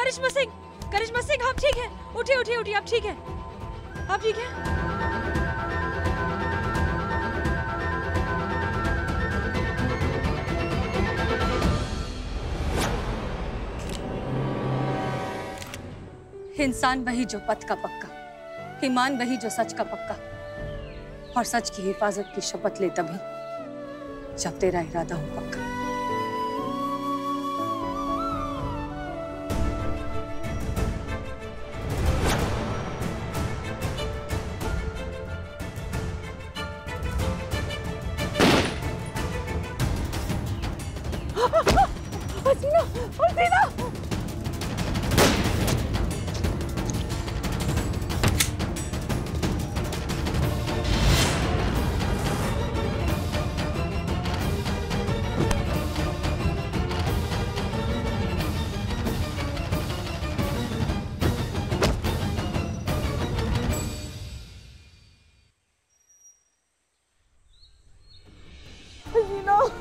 करिश्मा सिंह, करिश्मा सिंह, आप ठीक है? उठिए उठिए उठिए, आप ठीक है? आप ठीक है? इंसान वही जो पथ का पक्का, ईमान वही जो सच का पक्का, और सच की हिफाजत की शपथ ले तभी जब तेरा इरादा हो पक्का। हसीना, हसीना!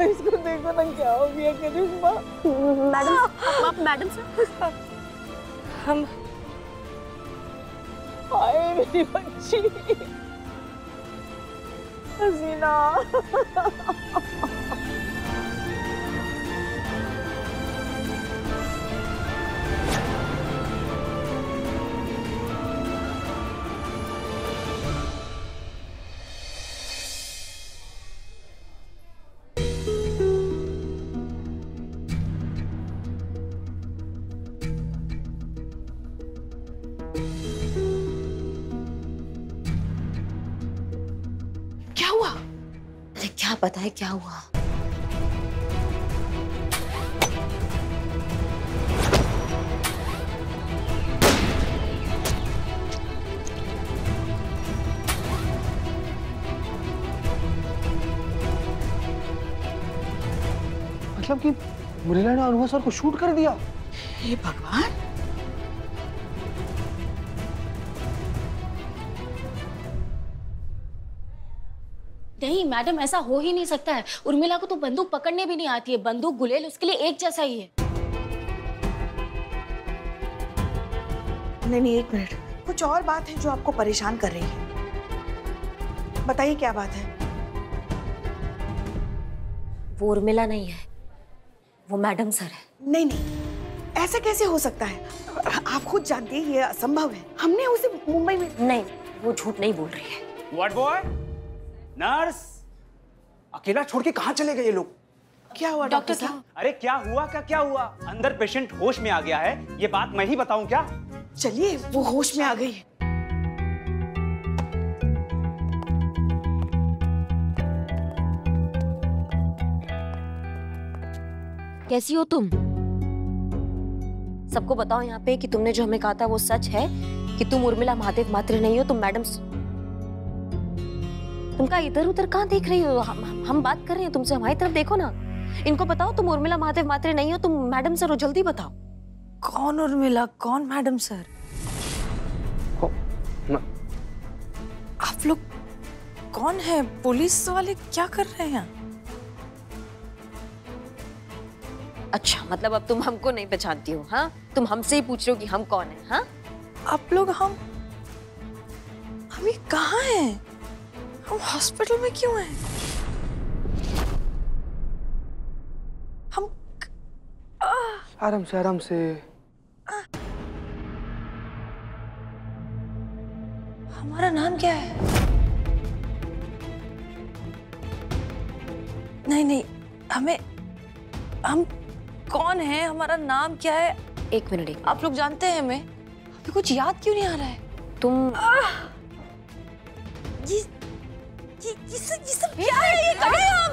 इसको देखो ना क्या हो गया करिश्मा। मैडम, आप मैडम सर, हम हाय मेरी बच्ची हसीना। क्या पता है क्या हुआ। मतलब कि मुरलीला ने अनुभव सर को शूट कर दिया। हे भगवान, नहीं मैडम, ऐसा हो ही नहीं सकता है। उर्मिला को तो बंदूक पकड़ने भी नहीं आती है। बंदूक गुलेल उसके लिए एक जैसा ही है। नहीं, एक मिनट, कुछ और बात है जो आपको परेशान कर रही है। बताइए क्या बात है। वो उर्मिला नहीं है, वो मैडम सर है। नहीं नहीं, ऐसा कैसे हो सकता है? आप खुद जानती हैं ये असंभव है। हमने उसे मुंबई में। नहीं, वो झूठ नहीं बोल रही है। What boy? नर्स, अकेला छोड़ के कहाँ चले गए ये लोग? क्या हुआ डॉक्टर साहब? अरे क्या हुआ क्या हुआ? अंदर पेशेंट होश में आ गया है, ये बात मैं ही बताऊं क्या? चलिए, वो होश में आ गई है। कैसी हो तुम? सबको बताओ यहाँ पे कि तुमने जो हमें कहा था वो सच है, कि तुम उर्मिला महादेव मात्रे नहीं हो, तुम मैडम। तुम क्या इधर उधर कहाँ देख रही हो? हम बात कर रहे हैं तुमसे, हमारी तरफ देखो ना। इनको बताओ तुम उर्मिला महादेव मात्रे नहीं हो, तुम मैडम सर हो, जल्दी बताओ। कौन उर्मिला, कौन मैडम सर? आप लोग कौन है? पुलिस वाले क्या कर रहे हैं? अच्छा, मतलब अब तुम हमको नहीं पहचानती हो? हाँ, तुम हमसे ही पूछ रहे हो कि हम कौन है? हाँ, आप लोग हम ये कहाँ हैं? हम हॉस्पिटल में क्यों हैं? हम आराम से आराम से। हमारा नाम क्या है? नहीं नहीं, हम कौन है? हमारा नाम क्या है? एक मिनट। आप लोग जानते हैं हमें? अभी कुछ याद क्यों नहीं आ रहा है? तुम ये सब क्या है? ये कहाँ हैं हम?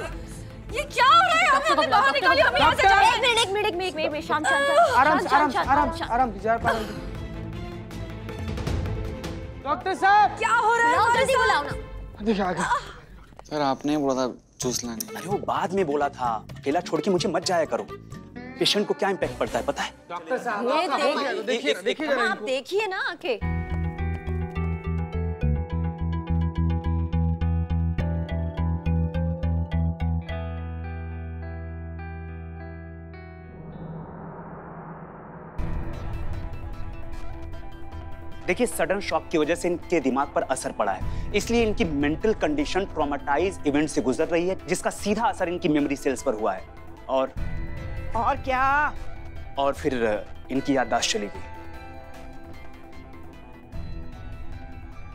ये क्या हो रहा है? हमें बाहर निकालिए, हमें यहाँ से जाना है। एक मिनट, शांत आराम से जा। डॉक्टर साहब, क्या हो रहा है? जल्दी बुलाओ ना। देखिए आ गए। सर आपने बोला था जूस लाने। अरे वो बाद में बोला था, अकेला छोड़ के मुझे मत जाया करो। पेशेंट को क्या इम्पैक्ट पड़ता है पता है? डॉक्टर साहब, देखिए आप देखिए ना आके। देखिए, सडन शॉक की वजह से इनके दिमाग पर असर पड़ा है, इसलिए इनकी मेंटल कंडीशन ट्रॉमेटाइज इवेंट से गुजर रही है, जिसका सीधा असर इनकी मेमोरी सेल्स पर हुआ है। और क्या? और फिर इनकी याददाश्त चली गई।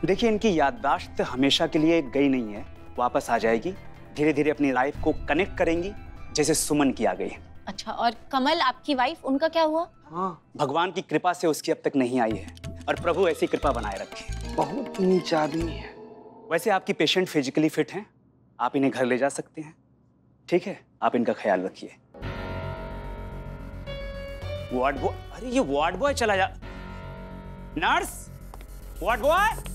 देखिए, इनकी याददाश्त हमेशा के लिए गई नहीं है, वापस आ जाएगी। धीरे धीरे अपनी लाइफ को कनेक्ट करेंगी, जैसे सुमन की आ गई। अच्छा, और कमल आपकी वाइफ, उनका क्या हुआ? हाँ, भगवान की कृपा से उसकी अब तक नहीं आई है, और प्रभु ऐसी कृपा बनाए रखे। बहुत नीच आदमी है। वैसे आपकी पेशेंट फिजिकली फिट हैं, आप इन्हें घर ले जा सकते हैं। ठीक है, आप इनका ख्याल रखिए। वार्ड बॉय, अरे ये वार्ड बॉय चला जा। Nurse, ward boy.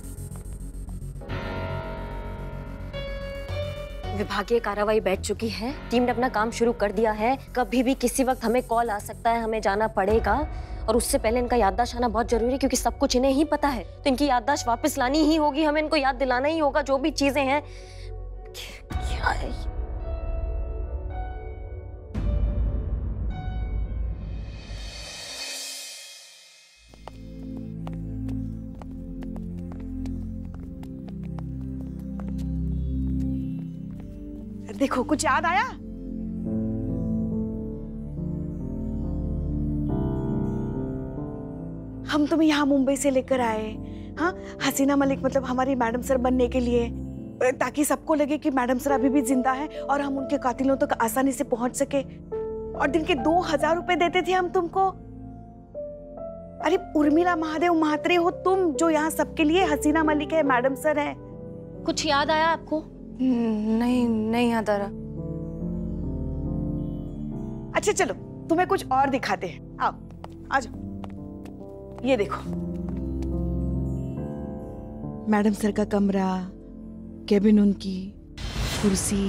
विभागीय कार्रवाई बैठ चुकी है, टीम ने अपना काम शुरू कर दिया है। कभी भी किसी वक्त हमें कॉल आ सकता है, हमें जाना पड़ेगा, और उससे पहले इनका याददाश्त आना बहुत जरूरी है, क्योंकि सब कुछ इन्हें ही पता है। तो इनकी याददाश्त वापस लानी ही होगी, हमें इनको याद दिलाना ही होगा जो भी चीजें हैं। क्या है? देखो, कुछ याद आया? हम तुम्हें यहाँ मुंबई से लेकर आए, हाँ, हसीना मलिक मतलब हमारी मैडम सर बनने के लिए, ताकि सबको लगे कि मैडम सर अभी भी जिंदा है और हम उनके कातिलों तक आसानी से पहुंच सके। और दिन के 2000 रुपए देते थे हम तुमको। अरे उर्मिला महादेव म्हात्रे हो तुम, जो यहाँ सबके लिए हसीना मलिक है, मैडम सर है। कुछ याद आया आपको? नहीं याद आ रहा। अच्छा चलो, तुम्हें कुछ और दिखाते हैं। आओ, आ जाओ। ये देखो, मैडम सर का कमरा, केबिन उनकी, कुर्सी।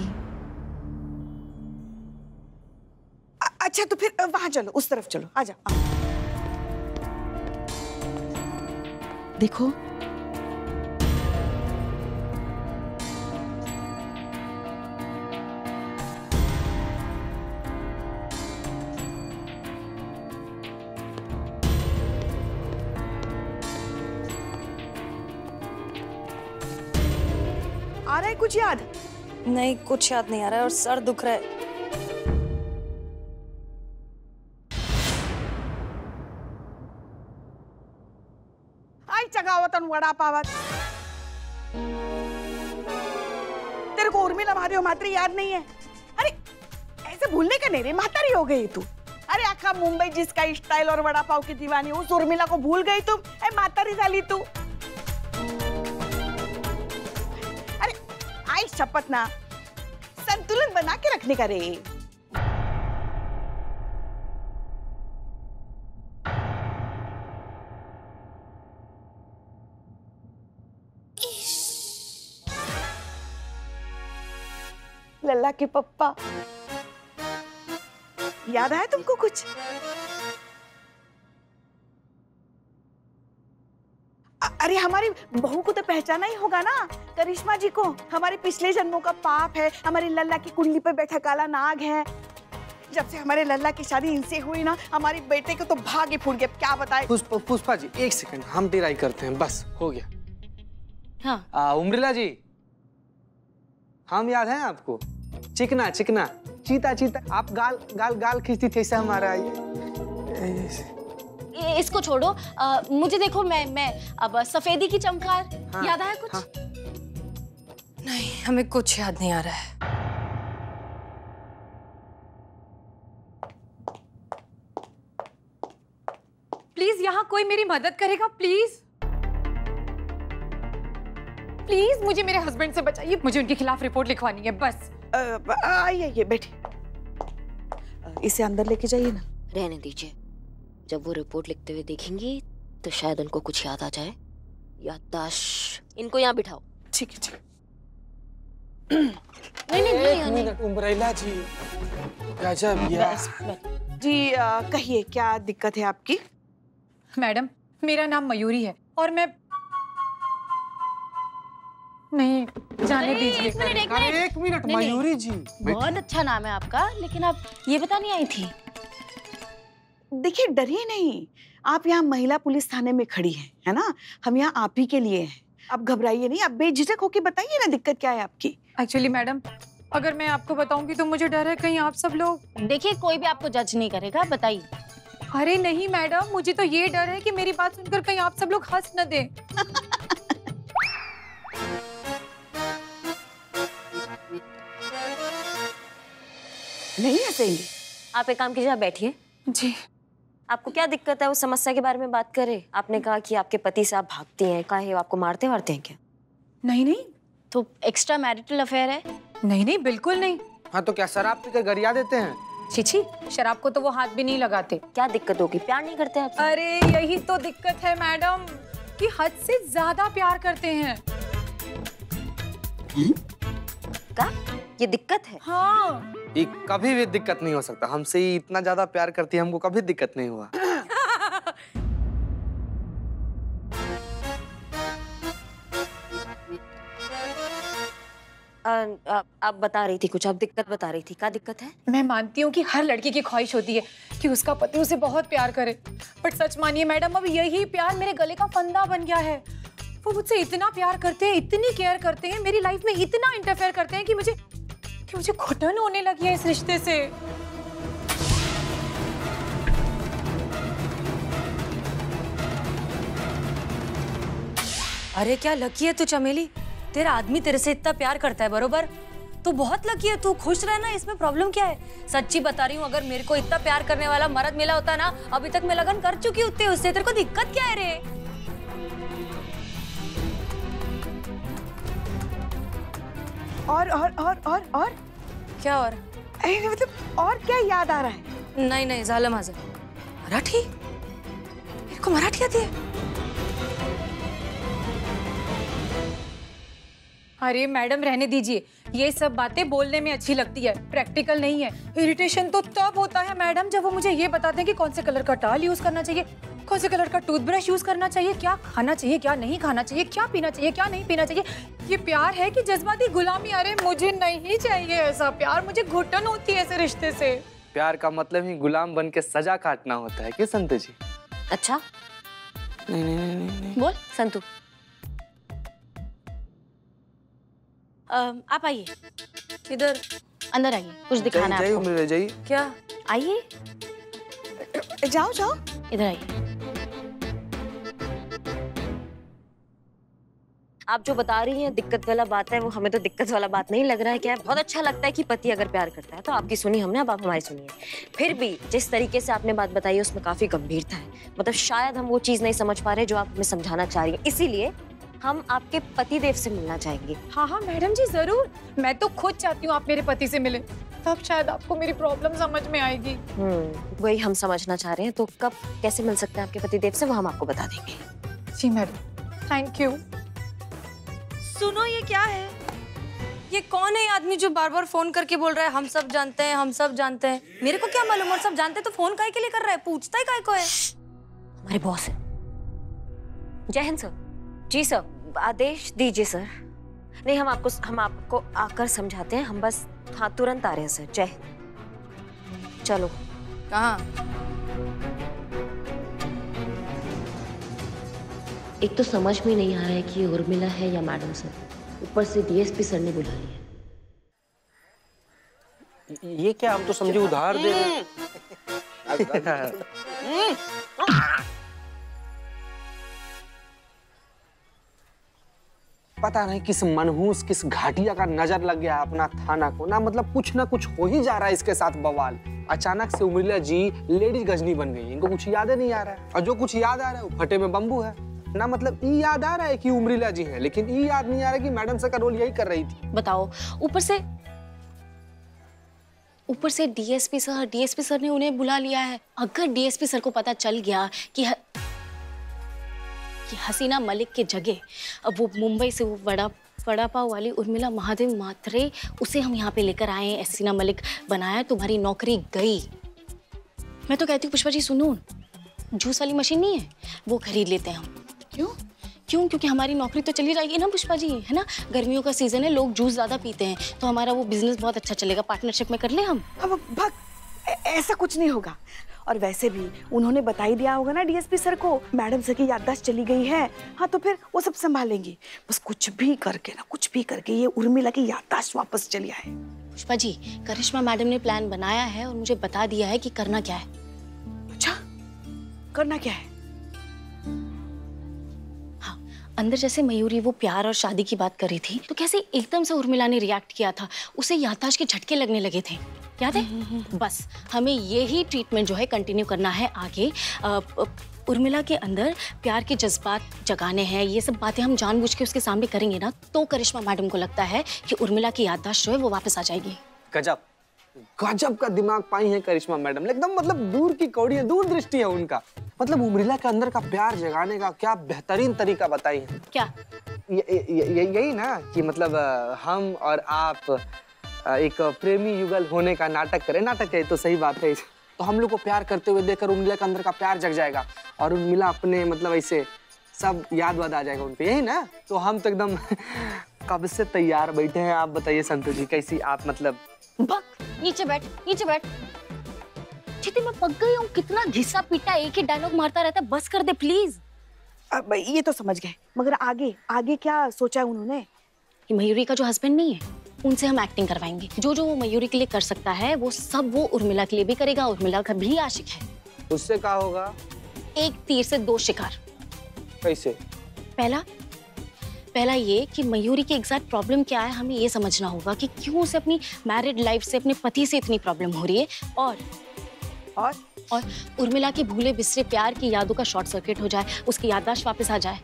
अच्छा तो फिर वहां चलो, उस तरफ चलो, आ जाओ। देखो, आ रहा है कुछ याद? नहीं, कुछ याद नहीं आ रहा है और सर दुख रहा है। आई चगावतन वड़ा पावत। तेरे को उर्मिला महादेव म्हात्रे याद नहीं है? अरे ऐसे भूलने का नहीं रे, म्हातारी हो गई तू। अरे आखा मुंबई जिसका स्टाइल और वड़ा पाव की दीवानी, उस उर्मिला को भूल गई तुम? ए म्हातारी झाली तू। अरे आई शपथ ना, संतुलन बना के रखने का रे। लल्ला के पप्पा, याद आया तुमको कुछ? अरे हमारी बहू को तो पहचाना ही होगा ना, करिश्मा जी को। हमारे पिछले जन्मों का पाप है, हमारी लल्ला की कुंडली पे बैठा काला नाग है। जब से हमारे लल्ला की शादी इनसे हुई ना, हमारे बेटे को तो भाग्य फूट गया। क्या बताए? पुष्पा जी, एक सेकंड, हम ड्राई करते हैं, बस हो गया। हाँ, उर्मिला जी, हम याद हैं आपको? चिकना चिकना, चीता चीता, आप गाल गाल गाल खींचती थी, ऐसा हमारा इसको छोड़ो, मुझे देखो, मैं अब सफेदी की चमकार। हाँ, याद आया कुछ? हाँ। नहीं, हमें कुछ याद नहीं आ रहा है। प्लीज यहाँ कोई मेरी मदद करेगा, प्लीज प्लीज मुझे मेरे हस्बैंड से बचाइए, मुझे उनके खिलाफ रिपोर्ट लिखवानी है बस। आइए बैठिए, इसे अंदर लेके जाइए ना। रहने दीजिए, जब वो रिपोर्ट लिखते हुए देखेंगी तो शायद उनको कुछ याद आ जाए। याददाश्त, इनको यहाँ बिठाओ। ठीक है, ठीक है। नहीं, एक मिनट उर्मिला जी, गजब यार। जी कहिए, क्या दिक्कत है आपकी? मैडम, मेरा नाम मयूरी है और मैं नहीं जाने दीजिए। एक मिनट मयूरी जी, बहुत अच्छा नाम है आपका, लेकिन आप ये बताने आई थी? देखिए डरिए नहीं, आप यहाँ महिला पुलिस थाने में खड़ी हैं, है ना? हम यहाँ आप ही के लिए हैं। आप घबराइए नहीं, आप बेझिझक होके बताइए ना दिक्कत क्या है आपकी। एक्चुअली मैडम, अगर मैं आपको बताऊंगी तो मुझे डर है कहीं आप सब लोग। देखिए कोई भी आपको जज नहीं करेगा, बताइए। अरे नहीं मैडम, मुझे तो ये डर है कि मेरी बात सुनकर कहीं आप सब लोग हंस न दें। नहीं हंसेंगे। आप एक काम कीजिए, आप बैठिए। जी। आपको क्या दिक्कत है? उस समस्या के बारे में बात करें। आपने कहा कि आपके पति से आप भागती हैं, काहे आपको मारते वारते हैं क्या? नहीं नहीं तो एक्स्ट्रा मैरिटल अफेयर है? नहीं नहीं, बिल्कुल नहीं। हाँ तो क्या शराब पीकर गरिया देते हैं? छिछी, शराब को तो वो हाथ भी नहीं लगाते। क्या दिक्कत होगी? प्यार नहीं करते आप? अरे यही तो दिक्कत है मैडम, कि हद से ज्यादा प्यार करते हैं। क्या ये दिक्कत है? हाँ। ये कभी भी दिक्कत नहीं हो सकता। हमसे ही इतना ज्यादा प्यार करती है, हमको कभी दिक्कत नहीं हुआ। आप बता रही थी कुछ, आप दिक्कत बता रही थी। क्या दिक्कत है? मैं मानती हूँ कि हर लड़की की ख्वाहिश होती है कि उसका पति उसे बहुत प्यार करे, बट सच मानिए मैडम, अब यही प्यार मेरे गले का फंदा बन गया है। वो मुझसे इतना प्यार करते हैं, इतनी केयर करते हैं, मेरी लाइफ में इतना इंटरफेयर करते हैं कि मुझे घुटन होने लगी है इस रिश्ते से। अरे क्या लकी है तू चमेली, तेरा आदमी तेरे से इतना प्यार करता है, बरोबर? तू बहुत लकी है, तू खुश रहना, इसमें प्रॉब्लम क्या है? सच्ची बता रही हूँ, अगर मेरे को इतना प्यार करने वाला मर्द मिला होता ना, अभी तक मैं लगन कर चुकी होती उससे। तेरे को दिक्कत क्या है रे? और क्या और? मतलब और क्या याद आ रहा है? नहीं नहीं, झालं माझं। मराठी? मेरे को मराठी आती है? अरे मैडम रहने दीजिए, ये सब बातें बोलने में अच्छी लगती है, प्रैक्टिकल नहीं है। इरिटेशन तो तब होता है मैडम जब वो मुझे ये बताते हैं कि कौन से कलर का टाल यूज करना चाहिए, कौन से कलर का टूथब्रश यूज करना चाहिए, क्या खाना चाहिए, क्या नहीं खाना चाहिए, क्या पीना चाहिए, क्या नहीं पीना चाहिए। ये प्यार है कि जज्बाती गुलामी? अरे मुझे नहीं चाहिए ऐसा प्यार, मुझे घुटन होती है ऐसे रिश्ते से। प्यार का मतलब ही गुलाम बन के सजा काटना होता है कि संतु जी? अच्छा नहीं नहीं नहीं नहीं, नहीं। बोल संतु। आप आइए, इधर अंदर आइए, कुछ दिखाना है आपको। जाइए जाइए। क्या? आइए, जाओ जाओ। इधर आइए। आप जो बता रही हैं दिक्कत वाला बात है, वो हमें तो दिक्कत वाला बात नहीं लग रहा है। क्या है, बहुत अच्छा लगता है कि पति अगर प्यार करता है तो आपकी सुनी हमने, अब आप हमारी सुनिए। फिर भी जिस तरीके से आपने बात बताई है उसमें काफी गंभीरता है, मतलब शायद हम वो चीज नहीं समझ पा रहे जो आप हमें समझाना चाह रही हैं। इसीलिए हम आपके पति देव से मिलना चाहेंगे। हाँ हाँ मैडम जी जरूर, मैं तो खुद चाहती हूँ आप मेरे पति से मिले, तब शायद आपको मेरी प्रॉब्लम समझ में आएगी। वही हम समझना चाह रहे हैं। तो कब कैसे मिल सकते हैं आपके पति देव से, वो हम आपको बता देंगे। जी मैडम, थैंक यू। सुनो, ये क्या है? ये कौन है ये आदमी जो बार बार फोन करके बोल रहा है हम सब जानते हैं, हम सब जानते हैं? मेरे को क्या मालूम, और सब जानते हैं तो फोन काहे के लिए कर रहा है? पूछता ही काहे को है? हमारे बॉस है। जय हिंद सर। जी सर, आदेश दीजिए सर। नहीं, हम आपको आकर समझाते हैं। हम बस हाँ तुरंत आ रहे हैं सर। जय हिंद। चलो। कहाँ? एक तो समझ में नहीं आ रहा है कि ये उर्मिला है या मैडम सर, ऊपर से डीएसपी सर ने बुला लिया। ये क्या, हम तो समझे उधार दे रहे हैं। पता नहीं किस मनहूस, किस घाटिया का नजर लग गया अपना थाना को ना, मतलब कुछ ना कुछ हो ही जा रहा है इसके साथ बवाल। अचानक से उर्मिला जी लेडीज गजनी बन गई, इनको कुछ याद नहीं आ रहा है, और जो कुछ याद आ रहा है वो फटे में बम्बू है ना। मतलब ये याद आ रहा है कि उर्मिला जी हैं, लेकिन ये याद नहीं आ रहा कि मैडम सर का रोल यही कर रही थी। बताओ, ऊपर से डीएसपी सर ने उन्हें बुला लिया है। अगर डीएसपी सर को पता चल गया कि हसीना मलिक के जगह अब वो मुंबई से वो वड़ा पाव वाली उर्मिला महादेव मात्रे, उसे हम यहाँ पे लेकर आए हैं, हसीना मलिक बनाया, तुम्हारी नौकरी गई। मैं तो कहती हूँ पुष्पा जी सुनो, जूस वाली मशीन नहीं है, वो खरीद लेते हैं हम। क्यों? क्योंकि हमारी नौकरी तो चली जाएगी ना पुष्पा जी, है ना? गर्मियों का सीजन है, लोग जूस ज्यादा पीते हैं, तो हमारा वो बिजनेस बहुत अच्छा चलेगा। पार्टनरशिप में कर ले हम। अब भाग, ऐसा कुछ नहीं होगा। और वैसे भी उन्होंने बता ही दिया होगा ना डीएसपी सर को, मैडम सर की याददाश्त चली गई है। हाँ तो फिर वो सब संभालेंगी। बस कुछ भी करके ये उर्मिला की याददाश्त वापस चली आए। पुष्पा जी, करिश्मा मैडम ने प्लान बनाया है और मुझे बता दिया है कि करना क्या है। अच्छा, करना क्या है? हाँ, अंदर जैसे मयूरी वो प्यार और शादी की बात कर रही थी, तो कैसे एकदम से उर्मिला ने रिएक्ट किया था, उसे याददाश्त के झटके लगने लगे थे, याद है? बस हमें यही ट्रीटमेंट जो है कंटिन्यू करना है आगे। उर्मिला के अंदर प्यार के जज्बात जगाने हैं, ये सब बातें हम जानबूझ के उसके सामने करेंगे ना, तो करिश्मा मैडम को लगता है कि उर्मिला की याददाश्त जो है वो वापस आ जाएगी। गजब गजब का दिमाग पाई है करिश्मा मैडम, एकदम मतलब दूर की कौड़ी है, दूर दृष्टि है उनका। मतलब उर्मिला के अंदर का प्यार जगाने का क्या बेहतरीन तरीका बताई है। क्या? यही ना कि मतलब हम और आप एक प्रेमी युगल होने का नाटक करें। नाटक है तो सही बात है, तो हम लोग को प्यार करते हुए देखकर उर्मिला के अंदर का प्यार जग जाएगा और उर्मिला अपने मतलब ऐसे सब याद आ जाएगा उन पे, यही ना? तो हम तो एकदम कब से तैयार बैठे हैं। आप बताइए संतोष जी, कैसी आप मतलब? नीचे बैठ, नीचे बैठ। चिति मैं पक गई हूँ, कितना घिसा पीटा एक ही डायलॉग मारता रहता है, बस कर दे प्लीज। अब ये तो समझ गए, मगर आगे क्या सोचा है उन्होंने? कि मयूरी का जो हस्बैंड नहीं है, उनसे हम एक्टिंग करवाएंगे। जो वो मयूरी के लिए कर सकता है वो सब वो उर्मिला के लिए भी करेगा। उर्मिला का भी आशिक है। उससे क्या होगा? एक तीर से दो शिकार। कैसे? पहला ये कि मयूरी की एग्जैक्ट प्रॉब्लम क्या है, हमें ये समझना होगा कि क्यों उसे अपनी मैरिड लाइफ से, अपने पति से इतनी प्रॉब्लम हो रही है, और उर्मिला के भूले बिसरे प्यार की यादों का शॉर्ट सर्किट हो जाए, उसकी याददाश्त वापस आ जाए।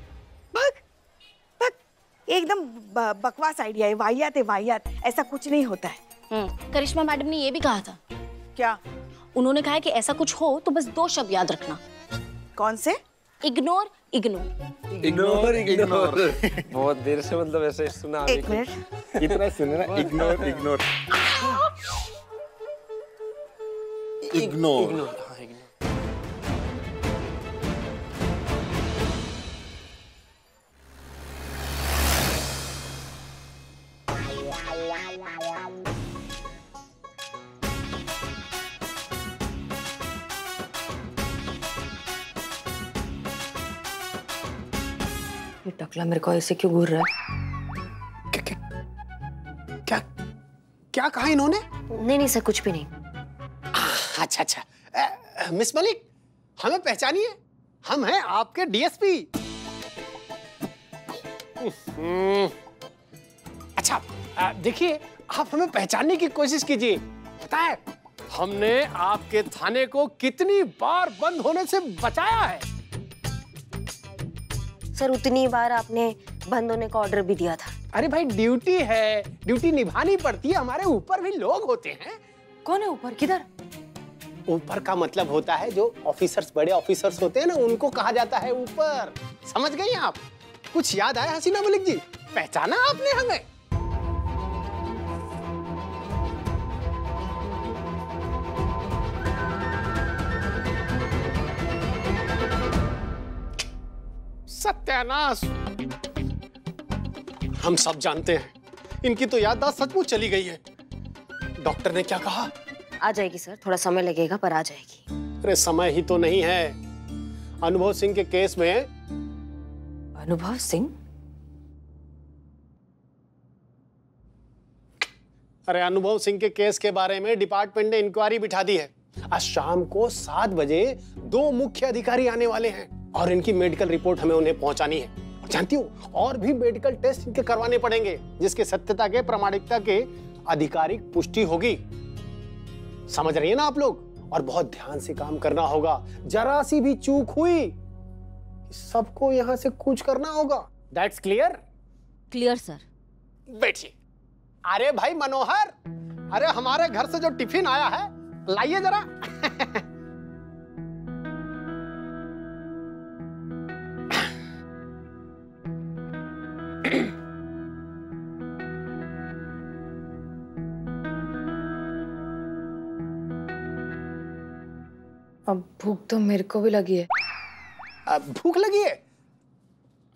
एकदम बकवास आइडिया है, वाहियात, ऐसा कुछ नहीं होता है। करिश्मा मैडम ने ये भी कहा था। क्या? उन्होंने कहा कि ऐसा कुछ हो तो बस 2 शब्द याद रखना। कौन से? इग्नोर। बहुत देर से मतलब ऐसे सुना। एक मिनट, इतना सुने ना, इग्नोर। ये टकला मेरे को ऐसे क्यों घूर रहा है? क्या कहा इन्होंने? नहीं सर, कुछ भी नहीं। अच्छा, मिस मलिक, हमें पहचानिए, हम हैं आपके डीएसपी। अच्छा, देखिए, आप हमें पहचानने की कोशिश कीजिए। पता है हमने आपके थाने को कितनी बार बंद होने से बचाया है। सर उतनी बार आपने बंद होने का ऑर्डर भी दिया था। अरे भाई, ड्यूटी है, ड्यूटी निभानी पड़ती है। हमारे ऊपर भी लोग होते हैं। कौन है ऊपर? किधर? ऊपर का मतलब होता है जो ऑफिसर्स, बड़े ऑफिसर्स होते हैं ना, उनको कहा जाता है ऊपर। समझ गई आप? कुछ याद आया हसीना मलिक जी? पहचाना आपने हमें? सत्यानाश! हम सब जानते हैं, इनकी तो याददाश्त सचमुच चली गई है। डॉक्टर ने क्या कहा? आ जाएगी सर, थोड़ा समय लगेगा पर आ जाएगी। अरे समय ही तो नहीं है। अनुभव सिंह के केस में। अनुभव सिंह? अरे अनुभव सिंह के केस के बारे में डिपार्टमेंट ने इंक्वायरी बिठा दी है। आज शाम को 7 बजे 2 मुख्य अधिकारी आने वाले हैं और इनकी मेडिकल रिपोर्ट हमें उन्हें पहुंचानी है। जानती हूँ, और भी मेडिकल टेस्ट इनके करवाने पड़ेंगे, जिसके सत्यता के, प्रामाणिकता के आधिकारिक पुष्टि होगी। समझ रही है ना आप लोग? और बहुत ध्यान से काम करना होगा। जरा सी भी चूक हुई, सबको यहाँ से कूच करना होगा। That's clear? Clear sir. बैठिए। अरे भाई मनोहर, अरे हमारे घर से जो टिफिन आया है लाइए जरा। अब भूख तो मेरे को भी लगी है। अब भूख लगी है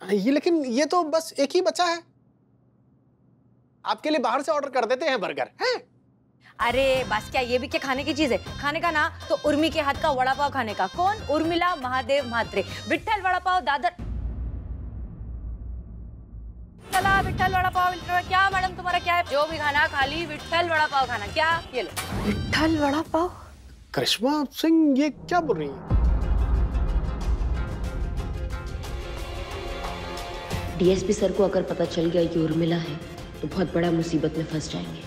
ये, लेकिन ये तो बस एक ही बचा है। आपके लिए बाहर से ऑर्डर कर देते हैं बर्गर, हैं? अरे बस क्या, ये भी क्या खाने की चीज है? खाने का ना तो उर्मी के हाथ का वड़ा पाव खाने का। कौन? उर्मिला महादेव म्हात्रे। विट्ठल वड़ा पाव दादर। चला विट्ठल वड़ा पाव। क्या मैडम तुम्हारा क्या है? जो भी खाना खाली विट्ठल वड़ा पाव खाना। क्या? ये लो विट्ठल वड़ा पाव। करिश्मा सिंह ये क्या बोल रही है? डीएसपी सर को अगर पता चल गया कि उर्मिला है तो बहुत बड़ा मुसीबत में फंस जाएंगे।